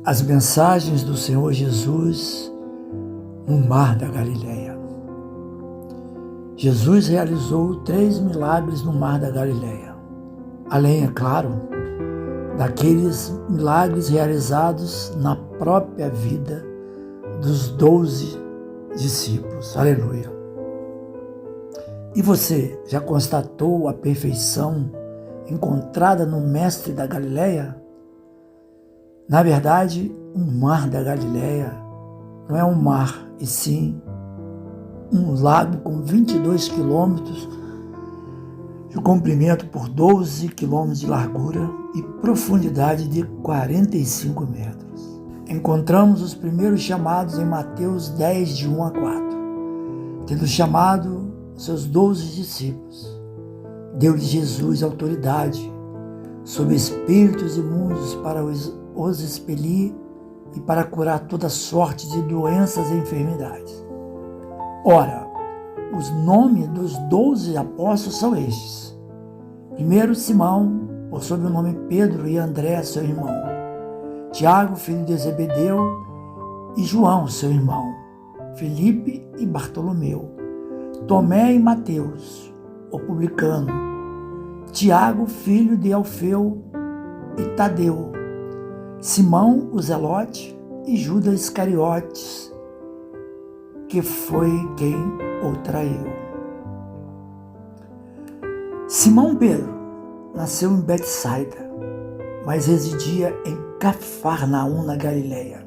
As mensagens do Senhor Jesus no mar da Galileia. Jesus realizou 3 milagres no mar da Galileia. Além, é claro, daqueles milagres realizados na própria vida dos 12 discípulos. Aleluia. E você já constatou a perfeição encontrada no Mestre da Galileia? Na verdade, o mar da Galileia não é um mar, e sim um lago com 22 quilômetros de comprimento por 12 quilômetros de largura e profundidade de 45 metros. Encontramos os primeiros chamados em Mateus 10, de 1 a 4. Tendo chamado seus 12 discípulos, deu-lhes Jesus autoridade sobre espíritos imundos para os expelir e para curar toda sorte de doenças e enfermidades. Ora, os nomes dos 12 apóstolos são estes. Primeiro, Simão, por sobrenome Pedro, e André, seu irmão. Tiago, filho de Zebedeu, e João, seu irmão. Filipe e Bartolomeu. Tomé e Mateus, o publicano. Tiago, filho de Alfeu, e Tadeu. Simão, o Zelote, e Judas Iscariotes, que foi quem o traiu. Simão Pedro nasceu em Betsaida, mas residia em Cafarnaum, na Galileia.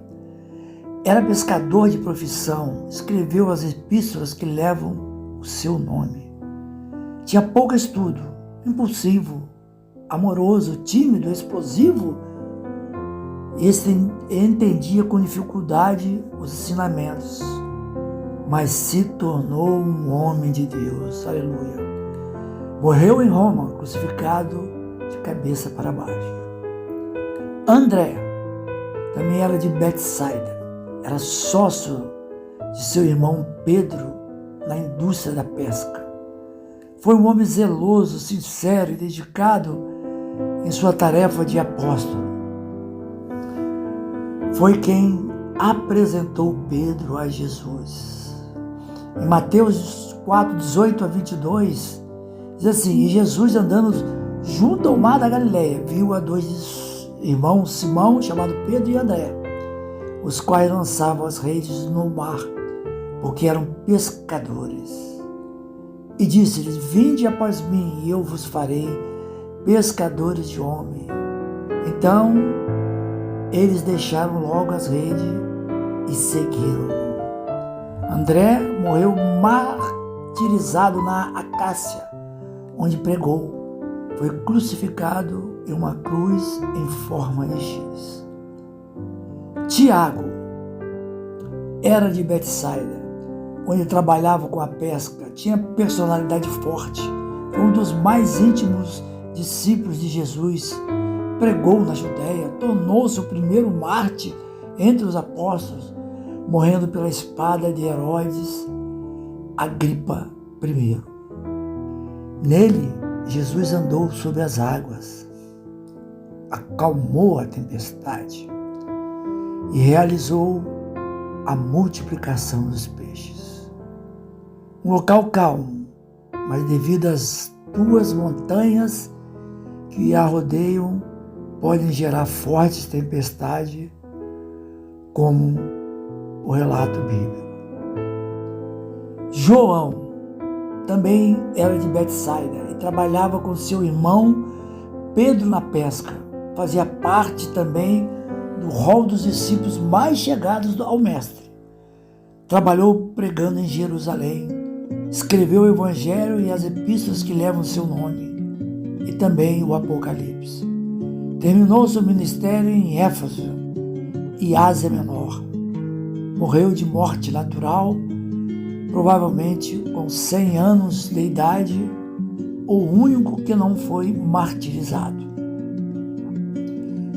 Era pescador de profissão, escreveu as epístolas que levam o seu nome. Tinha pouco estudo, impulsivo, amoroso, tímido, explosivo, e entendia com dificuldade os ensinamentos, mas se tornou um homem de Deus. Aleluia. Morreu em Roma, crucificado de cabeça para baixo. André também era de Betsaida, era sócio de seu irmão Pedro na indústria da pesca. Foi um homem zeloso, sincero e dedicado em sua tarefa de apóstolo. Foi quem apresentou Pedro a Jesus. Em Mateus 4, 18 a 22, diz assim: E Jesus, andando junto ao mar da Galileia, viu a 2 irmãos, Simão, chamado Pedro, e André, os quais lançavam as redes no mar, porque eram pescadores. E disse-lhes: Vinde após mim, e eu vos farei pescadores de homens. Então eles deixaram logo as redes e seguiram-no. André morreu martirizado na Acácia, onde pregou. Foi crucificado em uma cruz em forma de X. Tiago era de Betsaida, onde trabalhava com a pesca. Tinha personalidade forte. Foi um dos mais íntimos discípulos de Jesus. Pregou na Judéia, tornou-se o primeiro mártir entre os apóstolos, morrendo pela espada de Herodes Agripa I. Nele, Jesus andou sobre as águas, acalmou a tempestade e realizou a multiplicação dos peixes. Um local calmo, mas devido às 2 montanhas que a rodeiam, podem gerar fortes tempestades, como o relato bíblico. João também era de Betsaida e trabalhava com seu irmão Pedro na pesca. Fazia parte também do rol dos discípulos mais chegados ao Mestre. Trabalhou pregando em Jerusalém, escreveu o Evangelho e as epístolas que levam seu nome, e também o Apocalipse. Terminou seu ministério em Éfeso e Ásia Menor. Morreu de morte natural, provavelmente com 100 anos de idade, o único que não foi martirizado.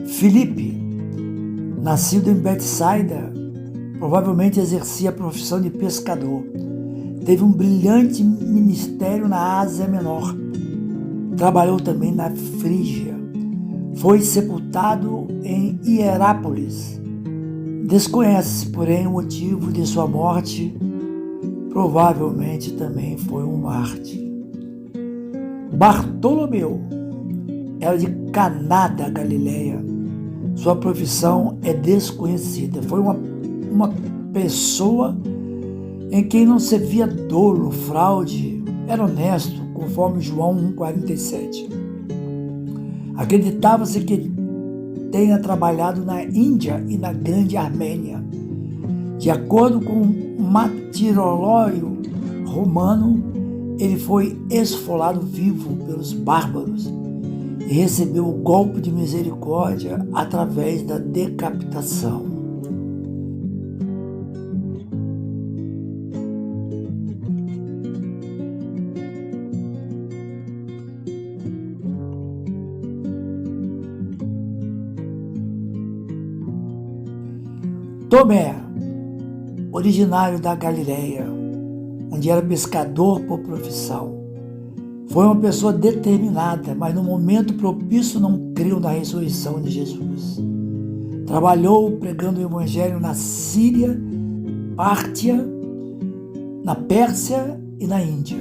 Filipe, nascido em Betsaida, provavelmente exercia a profissão de pescador. Teve um brilhante ministério na Ásia Menor. Trabalhou também na Frígia. foi sepultado em Hierápolis. Desconhece-se, porém, o motivo de sua morte. Provavelmente também foi um mártir. Bartolomeu era de Caná da Galileia. Sua profissão é desconhecida. Foi uma pessoa em quem não se via dolo, fraude, era honesto, conforme João 1,47. Acreditava-se que tenha trabalhado na Índia e na Grande Armênia. De acordo com o martirológio romano, ele foi esfolado vivo pelos bárbaros e recebeu o golpe de misericórdia através da decapitação. Tomé, originário da Galileia, onde era pescador por profissão, foi uma pessoa determinada, mas no momento propício não creu na ressurreição de Jesus. Trabalhou pregando o evangelho na Síria, Pártia, na Pérsia e na Índia.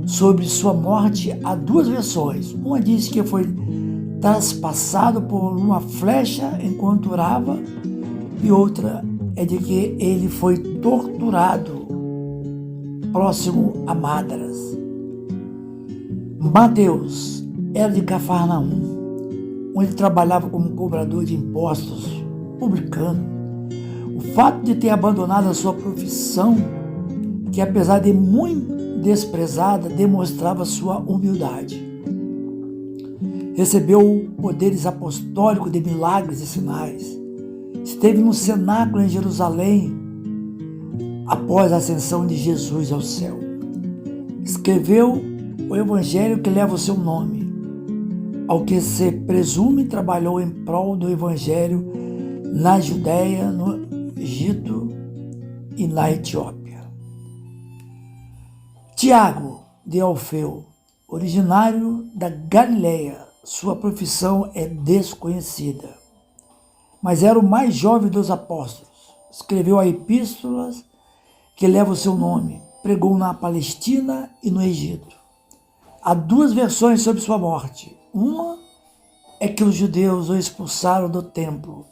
Sobre sua morte há duas versões. Uma diz que foi traspassado por uma flecha enquanto orava, e outra é de que ele foi torturado próximo a Madras. Mateus era de Cafarnaum, onde trabalhava como cobrador de impostos, publicano. O fato de ter abandonado a sua profissão, que apesar de muito desprezada, demonstrava sua humildade. Recebeu poderes apostólicos de milagres e sinais. Esteve no cenáculo em Jerusalém após a ascensão de Jesus ao céu. Escreveu o evangelho que leva o seu nome. Ao que se presume, trabalhou em prol do evangelho na Judéia, no Egito e na Etiópia. Tiago de Alfeu, originário da Galileia, sua profissão é desconhecida, mas era o mais jovem dos apóstolos. Escreveu a epístolas que leva o seu nome. Pregou na Palestina e no Egito. Há duas versões sobre sua morte. Uma é que os judeus o expulsaram do templo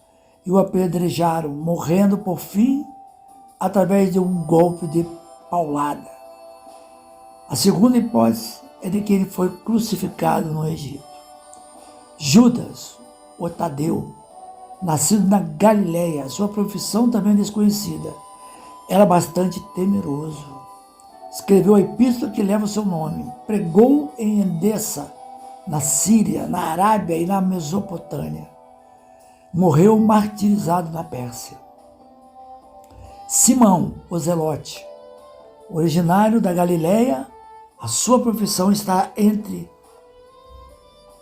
e o apedrejaram, morrendo por fim através de um golpe de paulada. A segunda hipótese é de que ele foi crucificado no Egito. Judas, o Tadeu, nascido na Galileia, sua profissão também desconhecida, era bastante temeroso. Escreveu a epístola que leva o seu nome. Pregou em Edessa, na Síria, na Arábia e na Mesopotâmia. Morreu martirizado na Pérsia. Simão, o Zelote, originário da Galileia, a sua profissão está entre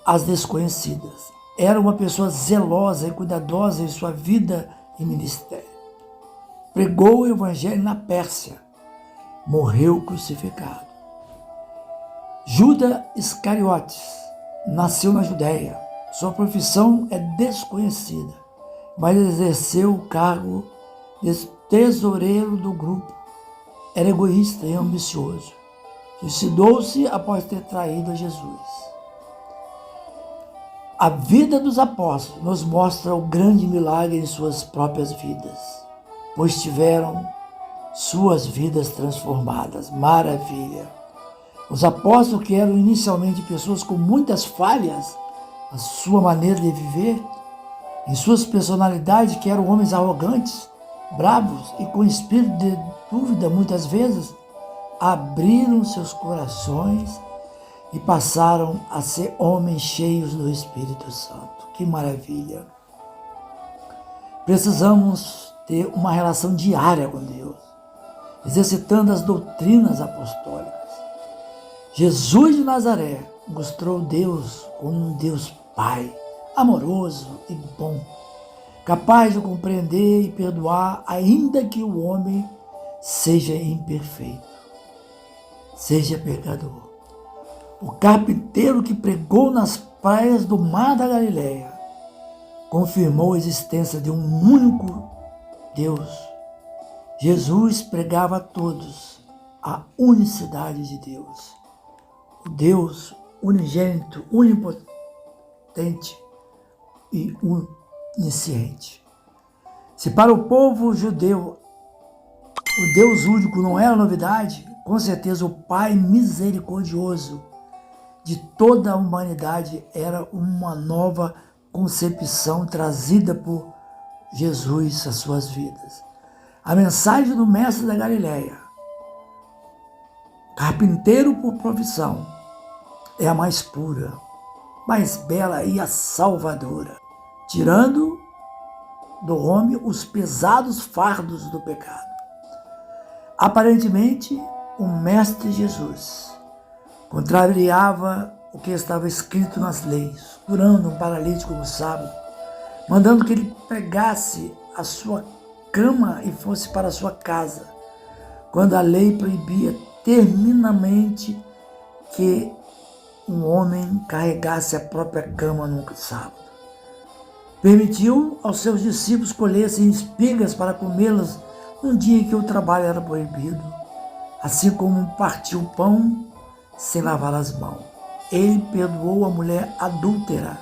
as desconhecidas. Era uma pessoa zelosa e cuidadosa em sua vida e ministério. Pregou o evangelho na Pérsia. Morreu crucificado. Judas Iscariotes nasceu na Judéia. Sua profissão é desconhecida, mas exerceu o cargo de tesoureiro do grupo. Era egoísta e ambicioso. Suicidou-se após ter traído Jesus. A vida dos apóstolos nos mostra o grande milagre em suas próprias vidas, pois tiveram suas vidas transformadas. Maravilha! Os apóstolos, que eram inicialmente pessoas com muitas falhas na sua maneira de viver, em suas personalidades, que eram homens arrogantes, bravos e com espírito de dúvida muitas vezes, abriram seus corações e passaram a ser homens cheios do Espírito Santo. Que maravilha! Precisamos ter uma relação diária com Deus, exercitando as doutrinas apostólicas. Jesus de Nazaré mostrou Deus como um Deus Pai, amoroso e bom, capaz de compreender e perdoar, ainda que o homem seja imperfeito, seja pecador. O carpinteiro que pregou nas praias do Mar da Galileia, confirmou a existência de um único Deus. Jesus pregava a todos a unicidade de Deus, o Deus unigênito, onipotente e onisciente. Se para o povo judeu o Deus único não era novidade, com certeza o Pai misericordioso de toda a humanidade era uma nova concepção trazida por Jesus às suas vidas. A mensagem do Mestre da Galileia, carpinteiro por profissão, é a mais pura, mais bela e a salvadora, tirando do homem os pesados fardos do pecado. Aparentemente, o Mestre Jesus contrariava o que estava escrito nas leis, curando um paralítico no sábado, mandando que ele pregasse a sua cama e fosse para a sua casa, quando a lei proibia terminamente que um homem carregasse a própria cama no sábado. Permitiu aos seus discípulos colherem espigas para comê-las num dia em que o trabalho era proibido, assim como partiu o pão sem lavar as mãos. Ele perdoou a mulher adúltera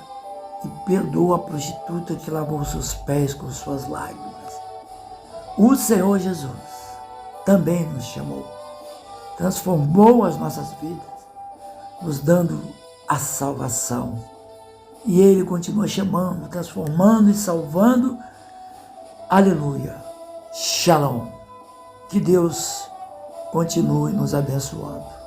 e perdoou a prostituta que lavou seus pés com suas lágrimas. O Senhor Jesus também nos chamou, transformou as nossas vidas, nos dando a salvação. E Ele continua chamando, transformando e salvando. Aleluia. Shalom. Que Deus continue nos abençoando.